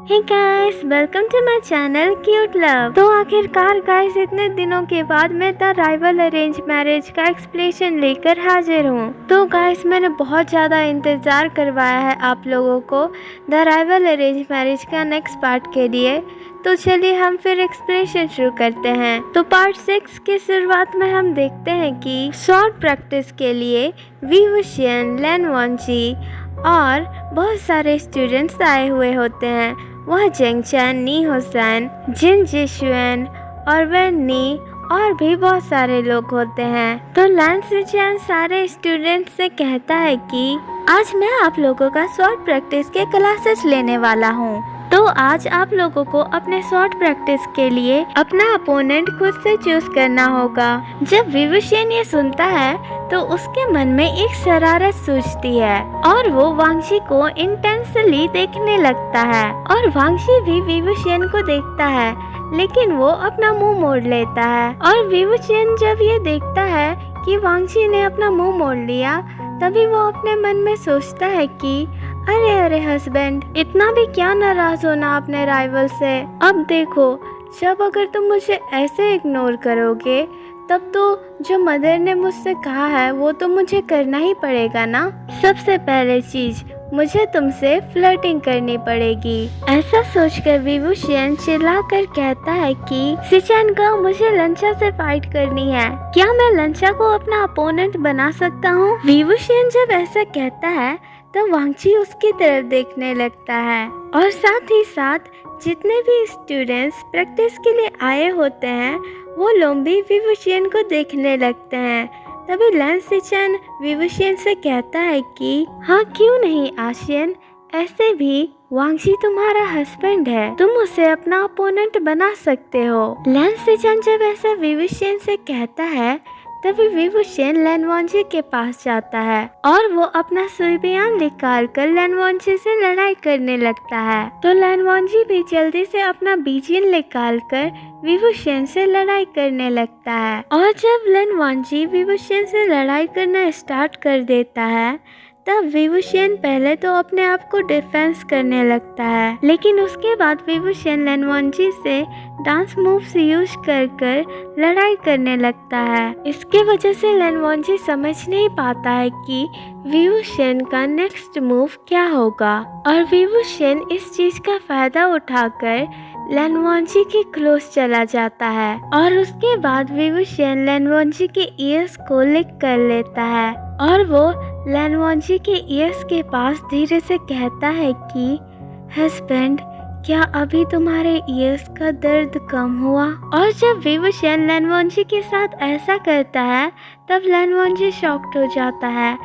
Hey guys, welcome to my channel cute love. तो आखिरकार guys इतने दिनों के बाद मैं द राइवल अरेंज मैरिज का एक्सप्लेनेशन लेकर हाजिर हूँ। तो गाइस मैंने बहुत ज़्यादा इंतज़ार करवाया है आप लोगों को द राइवल अरेंज मैरिज का नेक्स्ट पार्ट के लिए। तो चलिए हम फिर एक्सप्लेनेशन शुरू करते हैं। तो पार्ट 6 की शुरुआत में हम देखते हैं कि शॉर्ट प्रैक्टिस के लिए विवुशियन, लेन वॉन्जी और बहुत सारे स्टूडेंट्स आए हुए होते हैं। वह जेंगचन, नी होसन, जिन जिशुएन और वेन्नी और भी बहुत सारे लोग होते हैं। तो लैन सिचन सारे स्टूडेंट्स से कहता है कि आज मैं आप लोगों का शॉर्ट प्रैक्टिस के क्लासेस लेने वाला हूँ। तो आज आप लोगों को अपने शॉर्ट प्रैक्टिस के लिए अपना अपोनेंट खुद से चूज करना होगा। जब विवुशियन ये सुनता है तो उसके मन में एक शरारत सूझती है और वो वांगशी को इंटेंसली देखने लगता है। और वांगशी भी विवुशियन को देखता है, लेकिन वो अपना मुंह मोड़ लेता है। और विवुशियन जब ये देखता है कि वांगशी ने अपना मुंह मोड़ लिया, तभी वो अपने मन में सोचता है कि अरे अरे हस्बैंड, इतना भी क्या नाराज होना अपने राइवल से। अब देखो, जब अगर तुम मुझे ऐसे इग्नोर करोगे तब तो जो मदर ने मुझसे कहा है वो तो मुझे करना ही पड़ेगा ना। सबसे पहले चीज मुझे तुमसे फ्लर्टिंग करनी पड़ेगी। ऐसा सोचकर विवुशियन चिल्लाकर कहता है कि सिचन का मुझे लंचा से फाइट करनी है। क्या मैं लंचा को अपना अपोनेंट बना सकता हूँ? विवुशियन जब ऐसा कहता है तो वांगची उसकी तरफ देखने लगता है और साथ ही साथ जितने भी स्टूडेंट्स प्रैक्टिस के लिए आए होते हैं वो लोग भी विवुशियन को देखने लगते हैं। तभी लैन सिचन विवुशियन से कहता है कि हाँ क्यों नहीं आशियन, ऐसे भी वांगशी तुम्हारा हस्बैंड है, तुम उसे अपना अपोनेंट बना सकते हो। लैन सिचन जब ऐसा विवुशियन से कहता है तभी विवुशियन लेन वॉन्जी के पास जाता है और वो अपना सुइबियान निकाल कर लेन वॉन्जी से लड़ाई करने लगता है। तो लेन वॉन्जी भी जल्दी से अपना बीजियन निकाल कर विवुशियन से लड़ाई करने लगता है। और जब लेन वॉन्जी विवुशियन से लड़ाई करना स्टार्ट कर देता है तब विवुशियन पहले तो अपने आप को डिफेंस करने लगता है, लेकिन उसके बाद विवुशियन लेन वॉन्जी से डांस मूव्स यूज कर लड़ाई करने लगता है। इसके वजह से लेन वॉन्जी समझ नहीं पाता है कि विवुशियन का नेक्स्ट मूव क्या होगा। और विवुशियन इस चीज का फायदा उठाकर लेन वॉन्जी के क्लोज चला जाता है और उसके बाद विवुशियन लेन वॉन्जी के ईयर्स को लिक कर लेता है और वो लेन वॉन्जी के ईयर्स के पास धीरे से कहता है कि हस्बैंड, क्या अभी तुम्हारे ईयर्स का दर्द कम हुआ? और जब विवुशियन लेन वॉन्जी के साथ ऐसा करता है तब लेन वॉन्जी शॉक्ड हो जाता है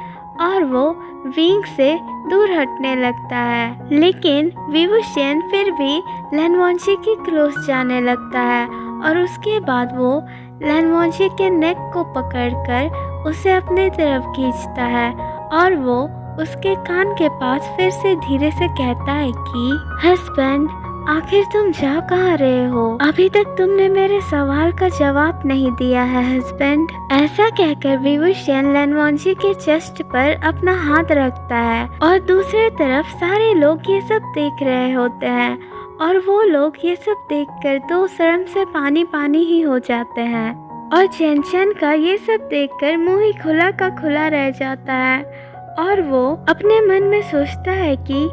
और वो विंग से दूर हटने लगता है। लेकिन विवुशियन फिर भी लेन वॉन्जी के क्लोज जाने लगता है और उसके बाद वो लेन वॉन्जी के नेक को पकड़कर उसे अपने तरफ खींचता है और वो उसके कान के पास फिर से धीरे से कहता है कि हस्बैंड, आखिर तुम जा कहाँ रहे हो? अभी तक तुमने मेरे सवाल का जवाब नहीं दिया है हस्बैंड। ऐसा कहकर विवुशियन लेन वॉन्जी के चेस्ट पर अपना हाथ रखता है और दूसरी तरफ सारे लोग ये सब देख रहे होते हैं और वो लोग ये सब देखकर तो शर्म से पानी पानी ही हो जाते हैं। और जेंगचन का ये सब देखकर मुंह ही खुला का खुला रह जाता है और वो अपने मन में सोचता है कि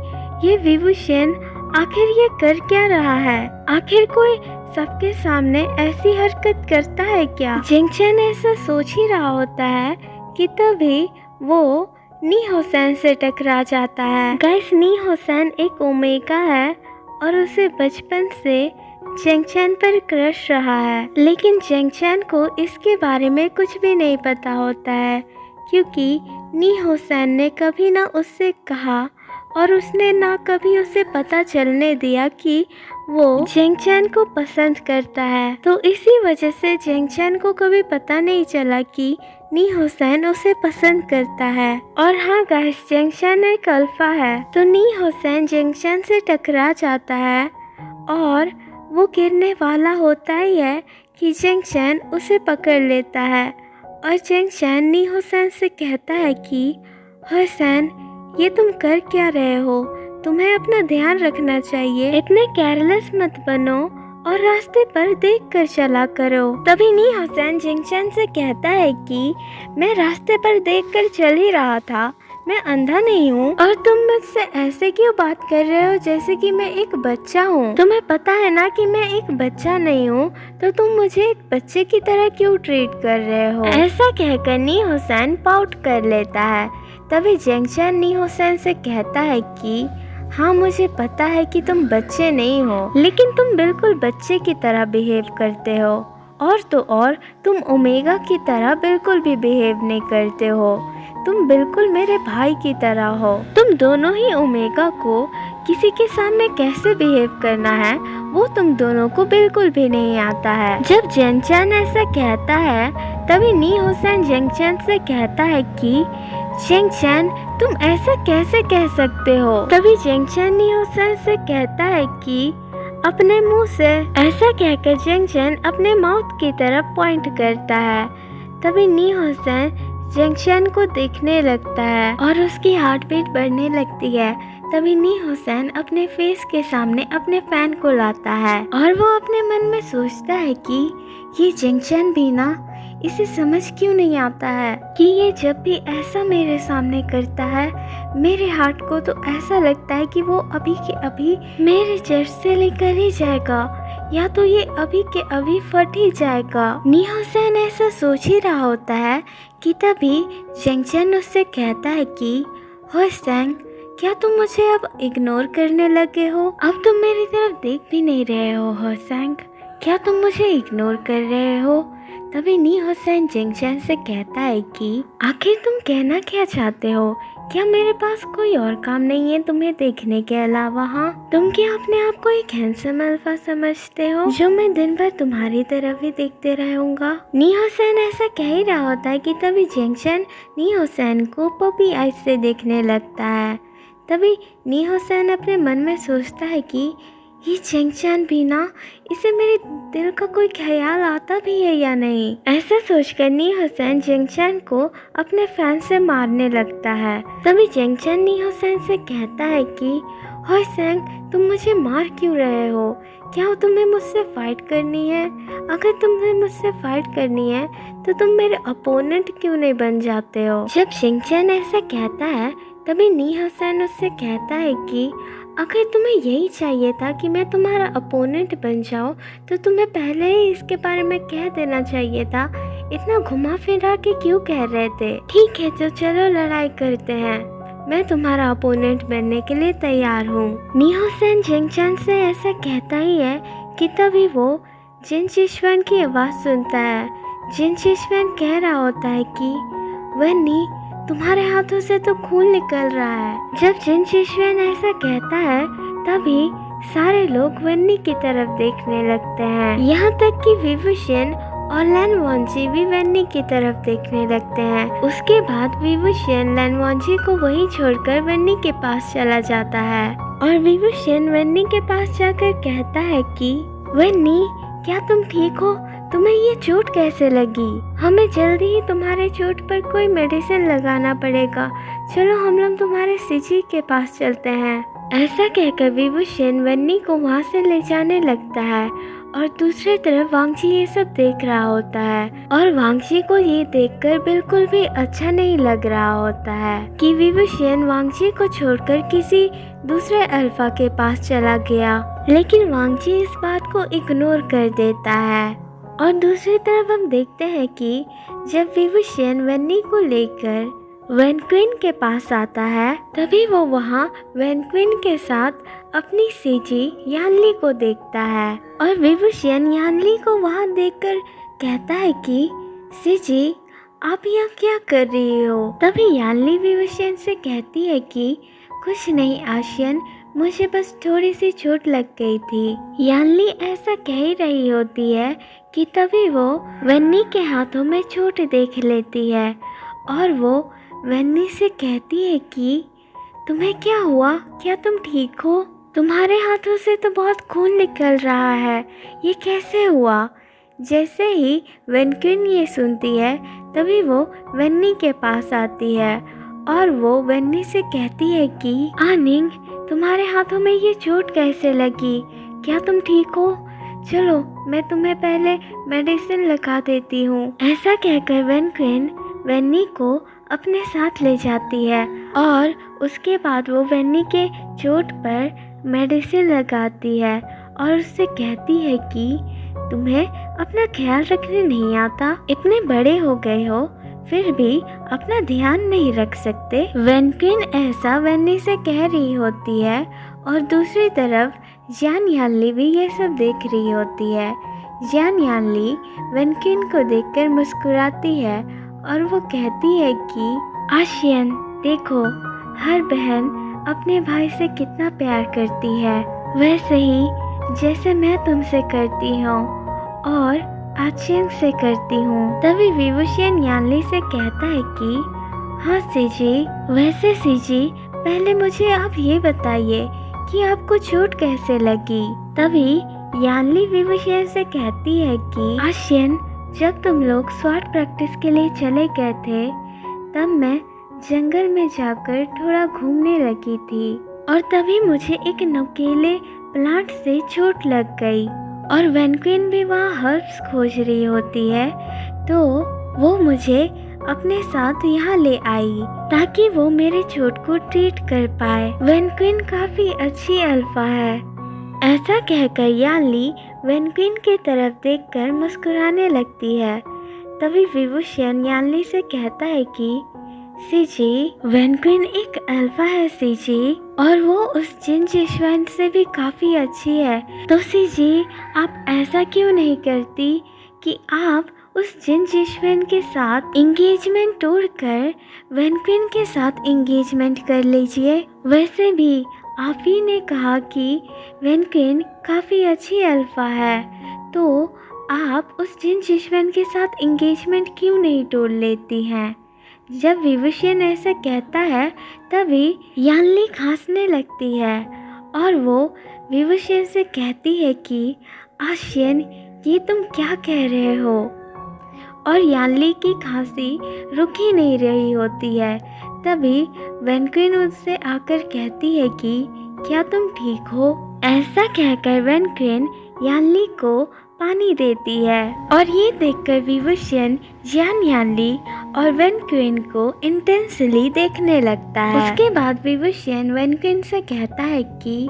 ये विवुशियन आखिर ये कर क्या रहा है? आखिर कोई सबके सामने ऐसी हरकत करता है क्या? जेंगचन ऐसा सोच ही रहा होता है कि तभी वो नी होसन से टकरा जाता है। गाइस, नी होसन एक ओमेगा है और उसे बचपन से जेंगचन पर क्रश रहा है, लेकिन जेंगचन को इसके बारे में कुछ भी नहीं पता होता है क्योंकि नी होसन ने कभी ना उससे कहा और उसने ना कभी उसे पता चलने दिया कि वो जेंगचन को पसंद करता है। तो इसी वजह से जेंगचन को कभी पता नहीं चला कि नी होसन उसे पसंद करता है। और हाँ गाइस, जेंगचन एक अल्फा है, तो नी होसन जेंगचन से टकरा जाता है और वो गिरने वाला होता ही है कि जेंगचन उसे पकड़ लेता है और जेंगचन नी होसन से कहता है कि होसन, ये तुम कर क्या रहे हो? तुम्हें अपना ध्यान रखना चाहिए, इतने केयरलेस मत बनो और रास्ते पर देख कर चला करो। तभी नी हुसैन जिंगशन से कहता है कि मैं रास्ते पर देख कर चल ही रहा था, मैं अंधा नहीं हूँ और तुम मुझसे ऐसे क्यों बात कर रहे हो जैसे कि मैं एक बच्चा हूँ। तुम्हें पता है ना कि मैं एक बच्चा नहीं हूँ, तो तुम मुझे एक बच्चे की तरह क्यों ट्रीट कर रहे हो। ऐसा कहकर नी हुसैन पाउट कर लेता है। तभी जिंगशन नी हुसैन से कहता है कि हाँ, मुझे पता है कि तुम बच्चे नहीं हो, लेकिन तुम बिल्कुल बच्चे की तरह बिहेव करते हो। और तो और तुम ओमेगा की तरह बिल्कुल भी बिहेव नहीं करते हो। तुम बिल्कुल मेरे भाई की तरह हो। तुम दोनों ही ओमेगा को किसी के सामने कैसे बिहेव करना है वो तुम दोनों को बिल्कुल भी नहीं आता है। जब जिंगशन ऐसा कहता है तभी नी हुसैन जिंगशन से कहता है कि जिंगशन तुम ऐसा कैसे कह सकते हो। तभी जिंगशन नी हुसैन से कहता है कि अपने मुंह से। ऐसा कहकर जिंगशन अपने माउथ की तरफ पॉइंट करता है। तभी नी हुसैन जिंगशन को देखने लगता है और उसकी हार्ट बीट बढ़ने लगती है। तभी नी हुसैन अपने फेस के सामने अपने फैन को लाता है और वो अपने मन में सोचता है कि ये जिंगशन भी ना, इसे समझ क्यों नहीं आता है कि ये जब भी ऐसा मेरे सामने करता है, मेरे हार्ट को तो ऐसा लगता है कि वो अभी के अभी मेरे चेस्ट से लेकर ही जाएगा, या तो ये अभी के अभी फट ही जाएगा। नी हुसैन ऐसा सोच ही रहा होता है कि तभी जिंगशन उससे कहता है कि हुसैन, क्या तुम मुझे अब इग्नोर करने लगे हो? अब तुम मेरी तरफ देख भी नहीं रहे हो हुसैन, क्या तुम मुझे इग्नोर कर रहे हो? तभी नी हुसैन जिंगशन से कहता है कि आखिर तुम कहना क्या चाहते हो? क्या मेरे पास कोई और काम नहीं है तुम्हें देखने के अलावा? हाँ, तुम क्या अपने आप को एक हैंडसम अल्फा समझते हो जो मैं दिन भर तुम्हारी तरफ ही देखते रहूंगा? नी हुसैन ऐसा कह ही रहा होता है कि तभी जिंगशन नी हुसैन को पपी आइज से देखने लगता है। तभी नी हुसैन अपने मन में सोचता है कि ये जिंगशन भी ना, इसे मेरे दिल का कोई ख्याल आता भी है या नहीं। ऐसा सोचकर नी हुसैन जिंगशन को अपने फैन से मारने लगता है। तभी जिंगशन नी हुसैन से कहता है कि हुसैन, तुम मुझे मार क्यों रहे हो? क्या तुम्हें मुझसे फाइट करनी है? अगर तुम्हें मुझसे फाइट करनी है तो तुम मेरे अपोनेंट क्यों नहीं बन जाते हो? जब जिंगशन ऐसा कहता है तभी नी हुसैन उससे कहता है कि अगर तुम्हें यही चाहिए था कि मैं तुम्हारा अपोनेंट बन जाऊं तो तुम्हें पहले ही इसके बारे में कह देना चाहिए था। इतना घुमा फिरा के क्यों कह रहे थे? ठीक है, तो चलो लड़ाई करते हैं, मैं तुम्हारा अपोनेंट बनने के लिए तैयार हूँ। नी हुसैन जिंगशन से ऐसा कहता ही है कि तभी वो जिन शिशवन की आवाज़ सुनता है। जिन शिशवन कह रहा होता है कि वन्नी, तुम्हारे हाथों से तो खून निकल रहा है। जब जिन शिशवन ऐसा कहता है तभी सारे लोग वन्नी की तरफ देखने लगते हैं। यहाँ तक कि विभूषण और लैनवॉन्जी भी वन्नी की तरफ देखने लगते हैं। उसके बाद विभूषण लैनवॉन्जी को वहीं छोड़कर वन्नी के पास चला जाता है और विभूषण वन्नी के पास जाकर कहता है कि वन्नी, क्या तुम ठीक हो? तुम्हें ये चोट कैसे लगी? हमें जल्दी ही तुम्हारे चोट पर कोई मेडिसिन लगाना पड़ेगा। चलो हम लोग तुम्हारे सिजी के पास चलते हैं। ऐसा कहकर विभूषण वन्नी को वहाँ से ले जाने लगता है और दूसरी तरफ वांगजी ये सब देख रहा होता है और वांगजी को ये देखकर बिल्कुल भी अच्छा नहीं लग रहा होता है कि विभूषण वांगजी को छोड़कर किसी दूसरे अल्फा के पास चला गया। लेकिन वांगजी इस बात को इग्नोर कर देता है और दूसरी तरफ हम देखते हैं कि जब विभूषण वन्नी को लेकर वैन क्वीन के पास आता है तभी वो वहाँ वैन क्वीन के साथ अपनी सीजी यानली को देखता है और विभूषण यानली को वहाँ देखकर कहता है कि सीजी, आप यहाँ क्या कर रही हो? तभी यानली विभूषण से कहती है कि कुछ नहीं आशियन, मुझे बस थोड़ी सी चोट लग गई थी। यानली ऐसा कह ही रही होती है कि तभी वो वन्नी के हाथों में चोट देख लेती है और वो वन्नी से कहती है कि तुम्हें क्या हुआ? क्या तुम ठीक हो? तुम्हारे हाथों से तो बहुत खून निकल रहा है, ये कैसे हुआ? जैसे ही वैन क्वीन ये सुनती है तभी वो वन्नी के पास आती है और वो वन्नी से कहती है कि आनिंग, तुम्हारे हाथों में ये चोट कैसे लगी? क्या तुम ठीक हो? चलो मैं तुम्हें पहले मेडिसिन लगा देती हूँ। ऐसा कहकर वेनक्विन वेन्नी को अपने साथ ले जाती है और उसके बाद वो वेन्नी के चोट पर मेडिसिन लगाती है और उससे कहती है कि तुम्हें अपना ख्याल रखने नहीं आता? इतने बड़े हो गए हो फिर भी अपना ध्यान नहीं रख सकते? वेनक्विन ऐसा वेन्नी से कह रही होती है और दूसरी तरफ जियान यानली भी ये सब देख रही होती है। जियान यानली वेनक्विन को देखकर मुस्कुराती है और वो कहती है कि आशियन देखो, हर बहन अपने भाई से कितना प्यार करती है, वैसे ही जैसे मैं तुमसे करती हूँ और आशियन से करती हूँ। तभी विवुशियन यानली से कहता है कि हाँ सीजी, वैसे सीजी पहले मुझे आप ये बताइए कि आपको चोट कैसे लगी? तभी यानली विवुशियन से कहती है कि आशियन, जब तुम लोग स्वॉर्ड प्रैक्टिस के लिए चले गए थे तब मैं जंगल में जाकर थोड़ा घूमने लगी थी और तभी मुझे एक नुकीले प्लांट से चोट लग गई और वेनक्विन भी वहाँ हर्ब्स खोज रही होती है, तो वो मुझे अपने साथ यहाँ ले आई ताकि वो मेरे चोट को ट्रीट कर पाए। वेनक्विन काफी अच्छी अल्फा है। ऐसा कहकर यानली वेनक्विन की तरफ देखकर मुस्कुराने लगती है। तभी विवुशियन यानली से कहता है कि सीजी, वेनक्विन एक अल्फा है सीजी, और वो उस जिन जिश्वन से भी काफी अच्छी है। तो सीजी, आप ऐसा क्यों नहीं करती कि आप उस जिन जिश्वन के साथ इंगेजमेंट तोड़कर वेनक्विन के साथ इंगेजमेंट कर लीजिए? वैसे भी आप ही ने कहा कि वेनक्विन काफ़ी अच्छी अल्फा है, तो आप उस जिन जिश्वन के साथ इंगेजमेंट क्यों नहीं तोड़ लेती हैं? जब विवुशियन ऐसा कहता है तभी यानली खांसने लगती है और वो विवुशियन से कहती है कि आशियन, ये तुम क्या कह रहे हो? और यानली की खांसी रुक ही नहीं रही होती है। तभी वेनक्विन उससे आकर कहती है कि क्या तुम ठीक हो? ऐसा कहकर वेनक्विन यानली को पानी देती है और ये देखकर विवुशियन जियान यानली और वेनक्विन को इंटेंसली देखने लगता है। उसके बाद विवुशियन वेनक्विन से कहता है कि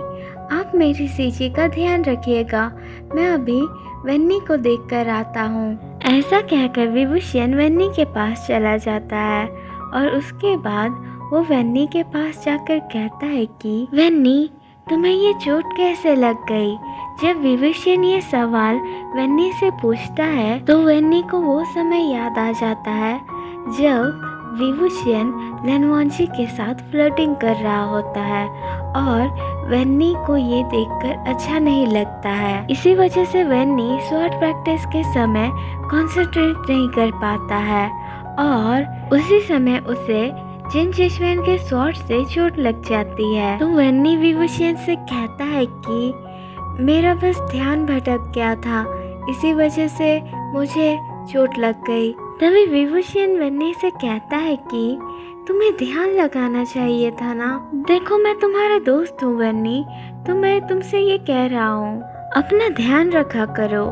आप मेरी सीजी का ध्यान रखिएगा, मैं अभी वेन्नी को देखकर आता हूँ। ऐसा कहकर विवुशियन वेन्नी के पास चला जाता है और उसके बाद वो वेन्नी के पास जाकर कहता है कि वेन्नी, तुम्हें ये चोट कैसे लग गई? जब विवुशियन ये सवाल वेन्नी से पूछता है तो वेन्नी को वो समय याद आ जाता है जब विवुशियन लेनवॉन्जी के साथ फ्लर्टिंग कर रहा होता है और वेन्नी को ये देखकर अच्छा नहीं लगता है। इसी वजह से वेन्नी स्वॉर्ड प्रैक्टिस के समय कंसंट्रेट नहीं कर पाता है और उसी समय उसे जिन जिश्वन के स्वॉर्ड से चोट लग जाती है। तो वेन्नी विवुशियन से कहता है कि मेरा बस ध्यान भटक गया था, इसी वजह से मुझे चोट लग गई। तभी विवुशियन वेन्नी से कहता है कि तुम्हें ध्यान लगाना चाहिए था ना। देखो, मैं तुम्हारा दोस्त हूँ वेन्नी, तो मैं तुमसे ये कह रहा हूँ, अपना ध्यान रखा करो,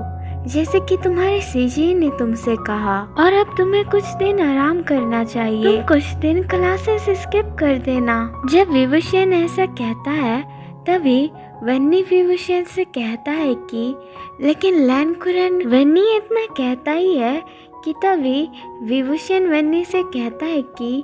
जैसे कि तुम्हारे सीजी ने तुमसे कहा। और अब तुम्हें कुछ दिन आराम करना चाहिए, तुम कुछ दिन क्लासेस स्किप कर देना। जब विवुशियन ऐसा कहता है तभी वेन्नी विवुशियन से कहता है कि लेकिन लैनकुरन, वेन्नी इतना कहता ही है कि तभी विवुशियन वेन्नी से कहता है कि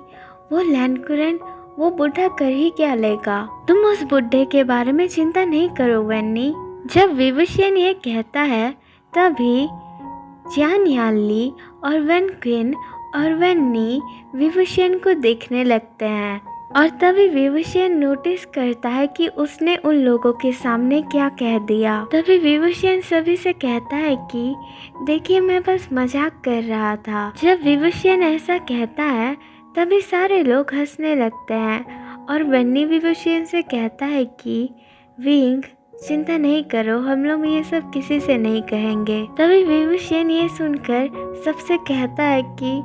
वो लैनकुरन वो बूढ़ा कर ही क्या लेगा, तुम उस बुढ़े के बारे में चिंता नहीं करो वेन्नी। जब विवुशियन ये कहता है तभी जियान यानली और वेनक्विन और वेन्नी विवुशियन को देखने लगते हैं और तभी विवुशियन नोटिस करता है कि उसने उन लोगों के सामने क्या कह दिया। तभी विवुशियन सभी से कहता है कि देखिए, मैं बस मजाक कर रहा था। जब विवुशियन ऐसा कहता है तभी सारे लोग हंसने लगते हैं और वेन्नी विवुशियन से कहता है कि विंग, चिंता नहीं करो, हम लोग ये सब किसी से नहीं कहेंगे। तभी विवुशियन ये सुनकर सबसे कहता है कि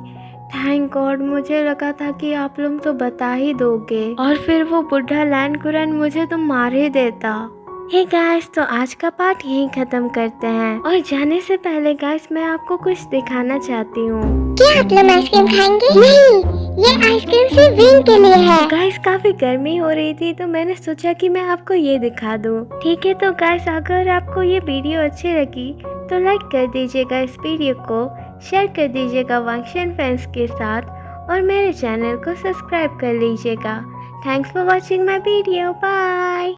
थैंक गॉड, मुझे लगा था कि आप लोग तो बता ही दोगे और फिर वो बुढ़ा लैंड मुझे तो मार ही देता। हे गाइस, तो आज का पार्ट यहीं खत्म करते हैं और जाने से पहले गाइस मैं आपको कुछ दिखाना चाहती हूँ। क्या आप लोग आइसक्रीम खाएंगे? नहीं, ये आइसक्रीम सिर्फ विन के लिए है। गाइस काफी गर्मी हो रही थी तो मैंने सोचा कि मैं आपको ये दिखा दूँ। ठीक है, तो गाइस अगर आपको ये वीडियो अच्छी लगी तो लाइक कर दीजिएगा इस वीडियो को, शेयर कर दीजिएगा वांगशन फैंस के साथ और मेरे चैनल को सब्सक्राइब कर लीजिएगा। Thanks for watching my video, bye.